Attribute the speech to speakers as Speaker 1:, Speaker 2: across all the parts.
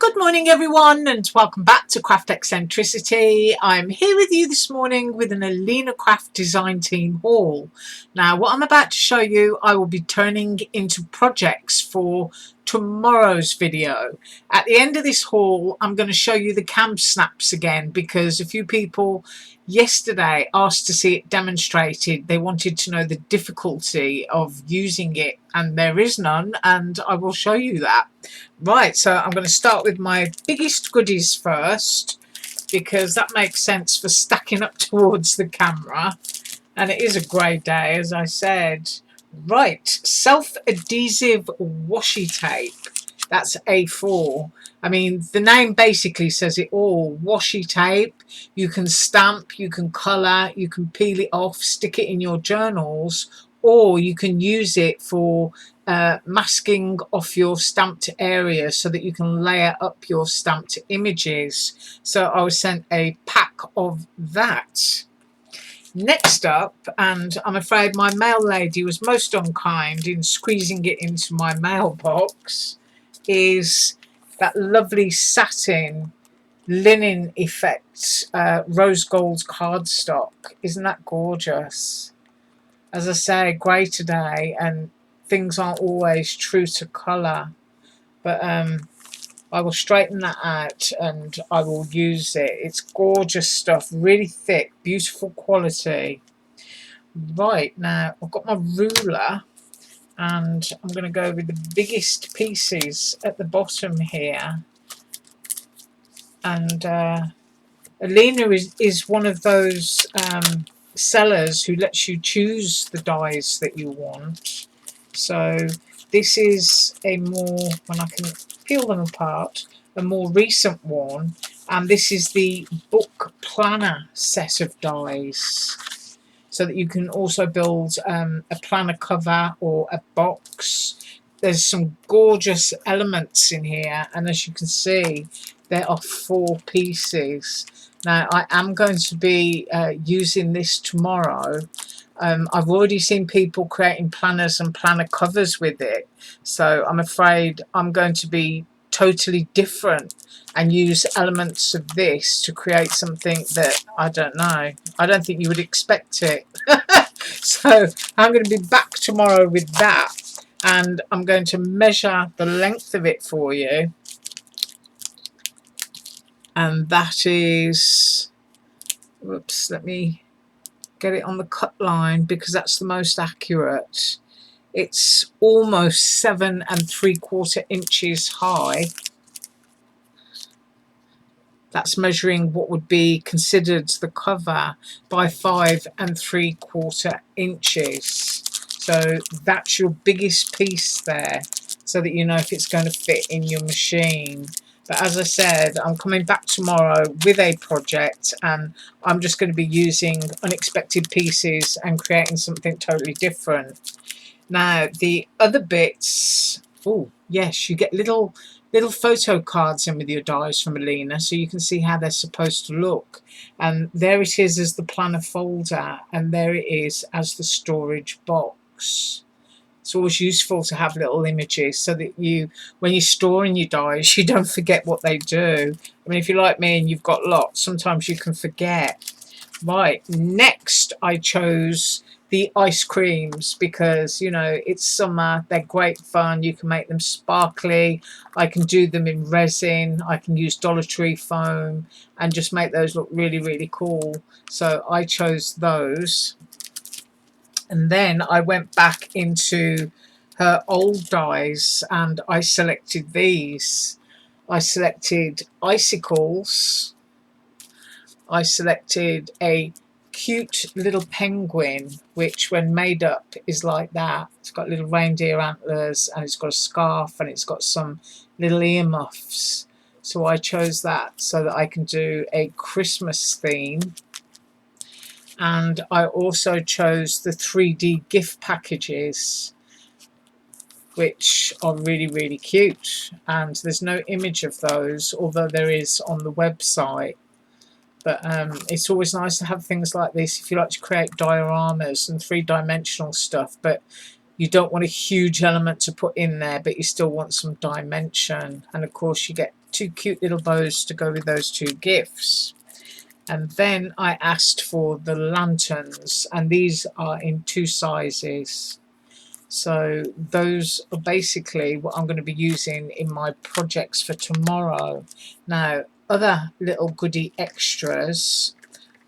Speaker 1: Good morning everyone, and welcome back to Craft Eccentricity. I'm here with you this morning with an Alina Craft Design Team haul. Now what I'm about to show you I will be turning into projects for tomorrow's video. At the end of this haul I'm going to show you the cam snaps again because a few people yesterday asked to see it demonstrated. They wanted to know the difficulty of using it, and there is none, and I will show you that. Right, so I'm going to start with my biggest goodies first because that makes sense for stacking up towards the camera, and it is a grey day as I said. Right, self-adhesive washi tape. That's A4. I mean, the name basically says it all. Washi tape. You can stamp, you can colour, you can peel it off, stick it in your journals, or you can use it for masking off your stamped area so that you can layer up your stamped images. So I was sent a pack of that. Next up, and I'm afraid my mail lady was most unkind in squeezing it into my mailbox, is that lovely satin linen effect rose gold cardstock. Isn't that gorgeous? As I say, grey today and things aren't always true to colour, but I will straighten that out and I will use it. It's gorgeous stuff, really thick, beautiful quality. Right, now I've got my ruler and I'm going to go with the biggest pieces at the bottom here. And Alina is one of those sellers who lets you choose the dies that you want. So this is a more, when I can peel them apart, a more recent one, and this is the book planner set of dies, so that you can also build a planner cover or a box. There's some gorgeous elements in here, and as you can see there are 4 pieces. Now I am going to be using this tomorrow. I've already seen people creating planners and planner covers with it, so I'm afraid I'm going to be totally different and use elements of this to create something that I don't know. I don't think you would expect it. So I'm going to be back tomorrow with that, and I'm going to measure the length of it for you. And that is, whoops, let me get it on the cut line because that's the most accurate. It's almost 7 3/4 inches high. That's measuring what would be considered the cover by 5 3/4 inches. So that's your biggest piece there, so that you know if it's going to fit in your machine. But as I said, I'm coming back tomorrow with a project, and I'm just going to be using unexpected pieces and creating something totally different. Now the other bits, oh yes, you get little photo cards in with your dies from Alina, so you can see how they're supposed to look. And there it is as the planner folder, and there it is as the storage box. It's always useful to have little images so that you, when you're storing your dies, you don't forget what they do. I mean, if you're like me and you've got lots, sometimes you can forget. Right, next I chose the ice creams because, you know, it's summer, they're great fun. You can make them sparkly. I can do them in resin. I can use Dollar Tree foam and just make those look really, really cool. So I chose those. And then I went back into her old dies and I selected these. I selected icicles. I selected a cute little penguin, which when made up is like that. It's got little reindeer antlers and it's got a scarf and it's got some little earmuffs. So I chose that so that I can do a Christmas theme. And I also chose the 3D gift packages, which are really, really cute. And there's no image of those, although there is on the website. But it's always nice to have things like this if you like to create dioramas and 3-dimensional stuff, but you don't want a huge element to put in there, but you still want some dimension. And of course you get two cute little bows to go with those two gifts. And then I asked for the lanterns, and these are in 2 sizes. So those are basically what I'm going to be using in my projects for tomorrow. Now, other little goodie extras,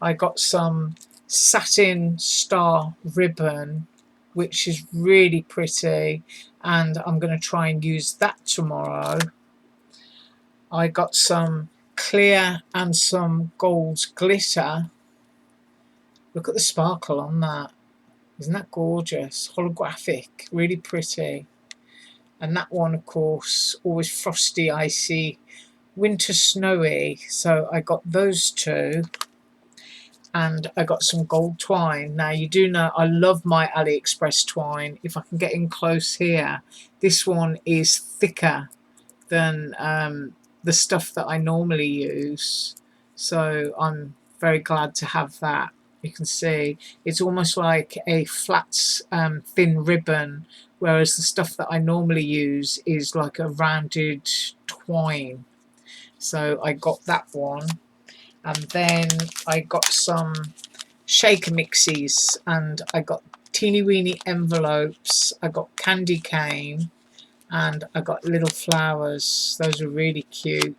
Speaker 1: I got some satin star ribbon, which is really pretty, and I'm going to try and use that tomorrow. I got some clear and some gold glitter. Look at the sparkle on that. Isn't that gorgeous? Holographic, really pretty. And that one, of course, always frosty, icy, winter snowy. So I got those two. And I got some gold twine. Now, you do know I love my Aliexpress twine. If I can get in close here, this one is thicker than the stuff that I normally use. So I'm very glad to have that. You can see it's almost like a flat thin ribbon, whereas the stuff that I normally use is like a rounded twine. So I got that one. And then I got some shaker mixies, and I got teeny weeny envelopes. I got candy cane, and I got little flowers. Those are really cute.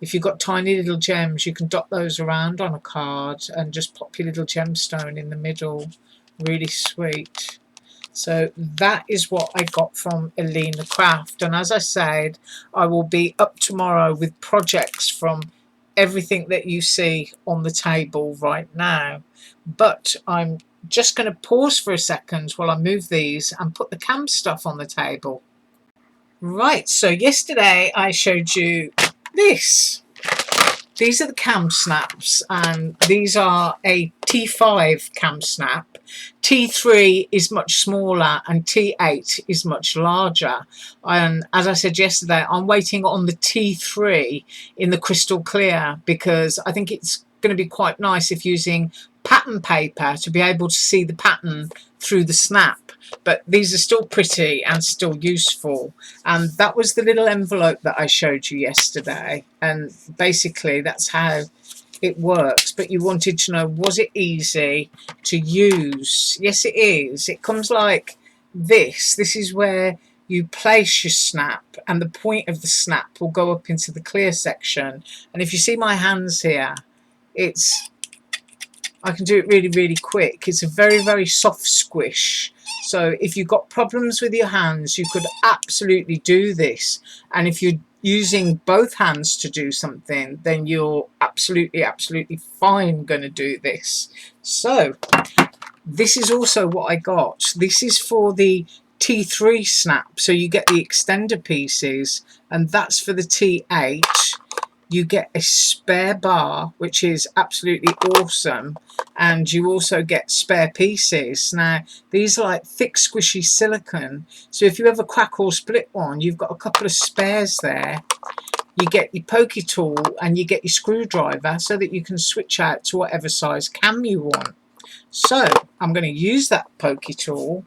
Speaker 1: If you've got tiny little gems, you can dot those around on a card and just pop your little gemstone in the middle. Really sweet. So that is what I got from Alina Craft. And as I said, I will be up tomorrow with projects from everything that you see on the table right now. But I'm just going to pause for a second while I move these and put the cam stuff on the table. Right, so yesterday I showed you this. These are the cam snaps, and these are a T5 cam snap. T3 is much smaller and T8 is much larger. And as I said yesterday, I'm waiting on the T3 in the crystal clear, because I think it's going to be quite nice if using pattern paper to be able to see the pattern through the snap. But these are still pretty and still useful. And that was the little envelope that I showed you yesterday. And basically that's how it works. But you wanted to know, was it easy to use? Yes, it is. It comes like this. This is where you place your snap, and the point of the snap will go up into the clear section. And if you see my hands here, I can do it really, really quick. It's a very, very soft squish. So if you've got problems with your hands, you could absolutely do this. And if you're using both hands to do something, then you're absolutely, absolutely fine going to do this. So this is also what I got. This is for the T3 snap. So you get the extender pieces, and that's for the T8. You get a spare bar, which is absolutely awesome, and you also get spare pieces. Now these are like thick squishy silicone, so if you ever crack or split one, you've got a couple of spares there. You get your pokey tool and you get your screwdriver so that you can switch out to whatever size cam you want. So I'm going to use that pokey tool,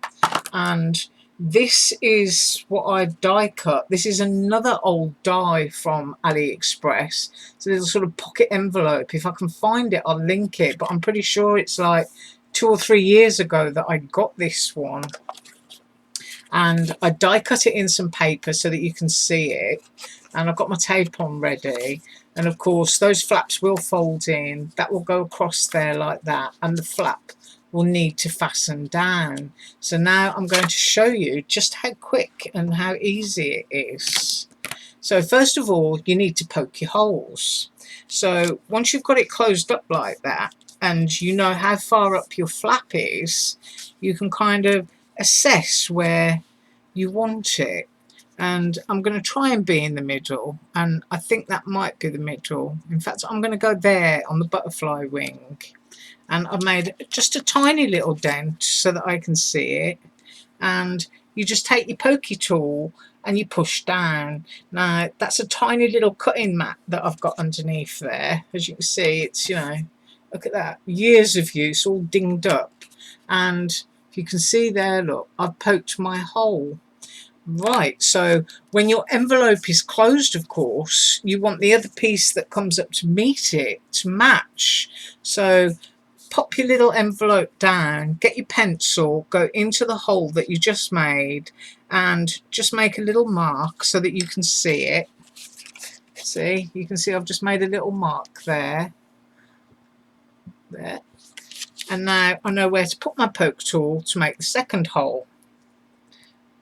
Speaker 1: and this is what I die cut. This is another old die from Aliexpress. It's a little sort of pocket envelope. If I can find it, I'll link it, but I'm pretty sure it's like 2 or 3 years ago that I got this one. And I die cut it in some paper so that you can see it. And I've got my tape on ready. And of course those flaps will fold in. That will go across there like that. And the flap will need to fasten down. So now I'm going to show you just how quick and how easy it is. So first of all, you need to poke your holes. So once you've got it closed up like that, and you know how far up your flap is, you can kind of assess where you want it. And I'm going to try and be in the middle, and I think that might be the middle. In fact, I'm going to go there on the butterfly wing. And I've made just a tiny little dent so that I can see it. And you just take your pokey tool and you push down. Now that's a tiny little cutting mat that I've got underneath there. As you can see, it's, you know, look at that, years of use, all dinged up. And If you can see there, look, I've poked my hole. Right, so when your envelope is closed, of course, you want the other piece that comes up to meet it to match. So pop your little envelope down, get your pencil, go into the hole that you just made, and just make a little mark so that you can see it. See, you can see I've just made a little mark there. There. And now I know where to put my poke tool to make the second hole.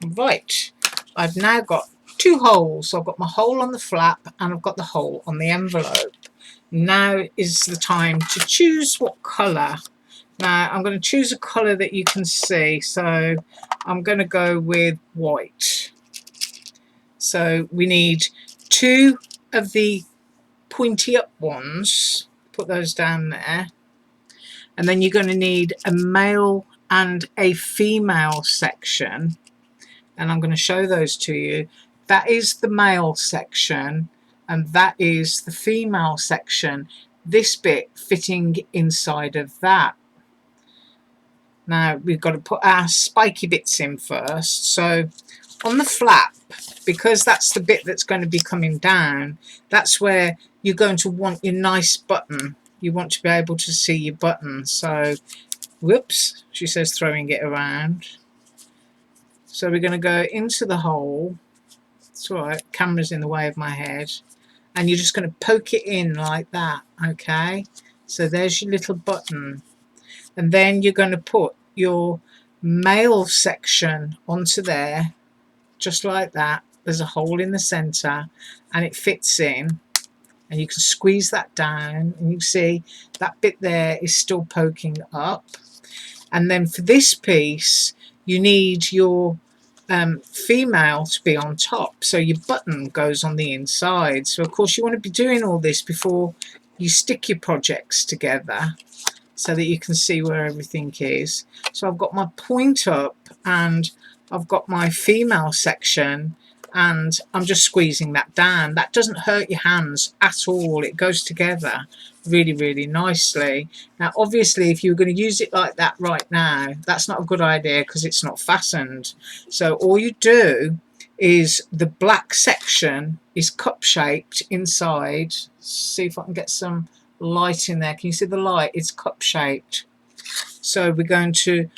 Speaker 1: Right, I've now got two holes. I've got my hole on the flap and I've got the hole on the envelope. Now is the time to choose what colour. Now I'm going to choose a colour that you can see, so I'm going to go with white. So we need two of the pointy up ones, put those down there, and then you're going to need a male and a female section, and I'm going to show those to you. That is the male section and that is the female section, this bit fitting inside of that. Now we've got to put our spiky bits in first. So on the flap, because that's the bit that's going to be coming down, that's where you're going to want your nice button. You want to be able to see your button. So, whoops, she says, throwing it around. So we're going to go into the hole. It's alright, camera's in the way of my head. And you're just going to poke it in like that, okay? So there's your little button. And then you're going to put your male section onto there, just like that. There's a hole in the center and it fits in, and you can squeeze that down and you see that bit there is still poking up. And then for this piece you need your female to be on top, so your button goes on the inside. So of course you want to be doing all this before you stick your projects together, so that you can see where everything is. So I've got my point up and I've got my female section, and I'm just squeezing that down. That doesn't hurt your hands at all. It goes together really, really nicely. Now obviously if you're going to use it like that right now, that's not a good idea because it's not fastened. So all you do is the black section is cup shaped inside. See if I can get some light in there. Can you see the light? It's cup shaped. So we're going to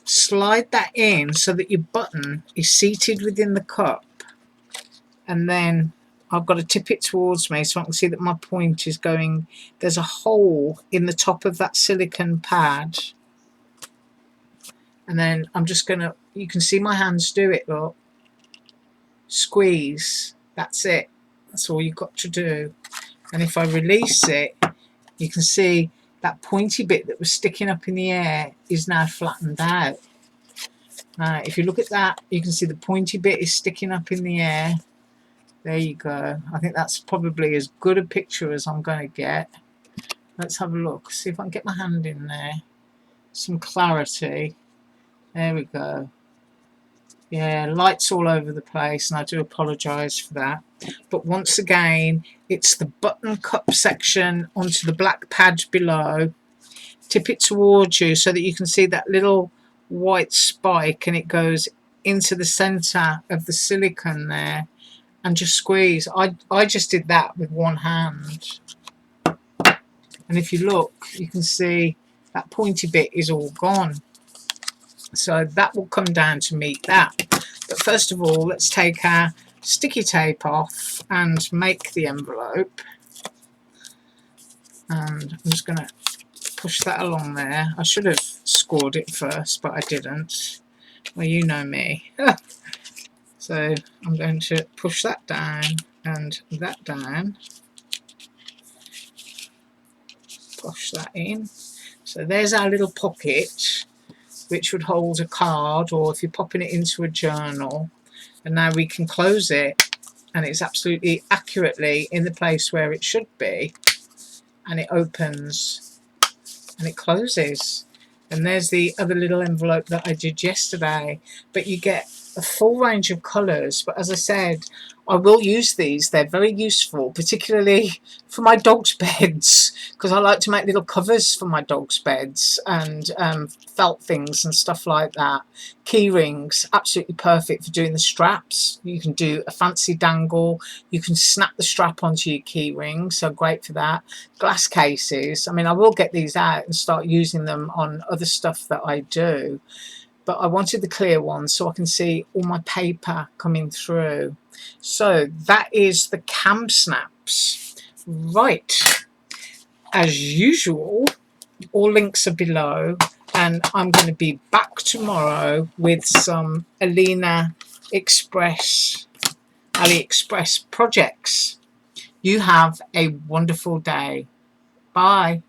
Speaker 1: slide that in so that your button is seated within the cup, and then I've got to tip it towards me so I can see that my point is going. There's a hole in the top of that silicone pad, and then I'm just gonna, you can see my hands do it, look, squeeze, that's it, that's all you've got to do. And if I release it, you can see that pointy bit that was sticking up in the air is now flattened out. Now if you look at that, you can see the pointy bit is sticking up in the air. There you go. I think that's probably as good a picture as I'm going to get. Let's have a look, see if I can get my hand in there. Some clarity. There we go. Yeah, lights all over the place, and I do apologise for that. But once again, it's the button cup section onto the black pad below. Tip it towards you so that you can see that little white spike, and it goes into the centre of the silicone there, and just squeeze. I just did that with one hand. And if you look, you can see that pointy bit is all gone. So that will come down to meet that. But first of all, let's take our sticky tape off and make the envelope. And I'm just going to push that along there. I should have scored it first, but I didn't. Well, you know me. So I'm going to push that down and that down. Push that in. So there's our little pocket, which would hold a card, or if you're popping it into a journal. And now we can close it, and it's absolutely accurately in the place where it should be, and it opens and it closes. And there's the other little envelope that I did yesterday. But you get a full range of colours, but as I said, I will use these. They're very useful, particularly for my dog's beds, because I like to make little covers for my dog's beds, and felt things and stuff like that. Key rings, absolutely perfect for doing the straps. You can do a fancy dangle. You can snap the strap onto your key ring, so great for that. Glass cases. I mean, I will get these out and start using them on other stuff that I do, but I wanted the clear one so I can see all my paper coming through. So that is the cam snaps. Right, as usual, all links are below, and I'm going to be back tomorrow with some Aliexpress projects. You have a wonderful day. Bye.